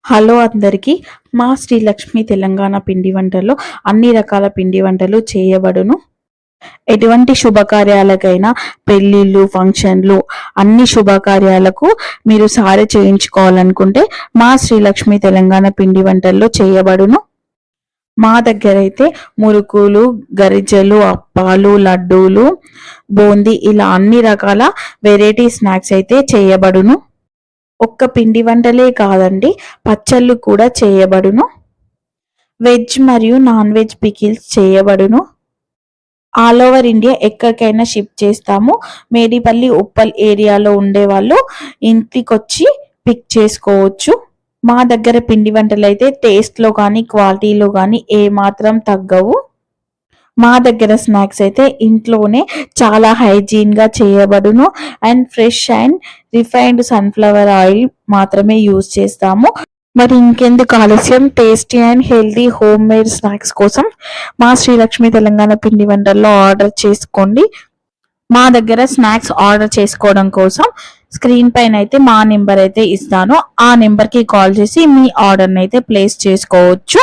Hello అందరికీ. మా శ్రీలక్ష్మి తెలంగాణ పిండి వంటల్లో అన్ని రకాల పిండి వంటలు చేయబడును. ఎటువంటి శుభకార్యాలకైనా, పెళ్ళిళ్ళు, ఫంక్షన్లు, అన్ని శుభకార్యాలకు మీరు సారె చేయించుకోవాలనుకుంటే మా శ్రీలక్ష్మి తెలంగాణ పిండి వంటల్లో చేయబడును. మా దగ్గర అయితే మురుకులు, గరిజలు, అప్పాలు, లడ్డూలు, బూందీ ఇలా అన్ని రకాల వెరైటీ స్నాక్స్ అయితే చేయబడును. ఒక్క పిండి వంటలే కాదండి, పచ్చళ్ళు కూడా చేయబడును. వెజ్ మరియు నాన్ వెజ్ పికిల్స్ చేయబడును. ఆల్ ఓవర్ ఇండియా ఎక్కడికైనా షిప్ చేస్తాము. మేడిపల్లి, ఉప్పల్ ఏరియాలో ఉండే వాళ్ళు ఇంటికొచ్చి పిక్ చేసుకోవచ్చు. మా దగ్గర పిండి వంటలు అయితే టేస్ట్లో కానీ, క్వాలిటీలో కానీ ఏమాత్రం తగ్గవు. మా దగ్గర స్నాక్స్ అయితే ఇంట్లోనే చాలా హైజీన్గా చేయబడును. And fresh and refined sunflower oil మాత్రమే యూజ్ చేస్తాము. మరి ఇంకెందుకు ఆలస్యం, tasty and healthy home made snacks కోసం మా శ్రీలక్ష్మి తెలంగాణ పిండి వంటల్లో ఆర్డర్ చేసుకోండి. మా దగ్గర స్నాక్స్ ఆర్డర్ చేసుకోవడం కోసం స్క్రీన్ పైన అయితే మా నెంబర్ అయితే ఇస్తాను. ఆ నెంబర్కి కాల్ చేసి మీ ఆర్డర్ని అయితే ప్లేస్ చేసుకోవచ్చు.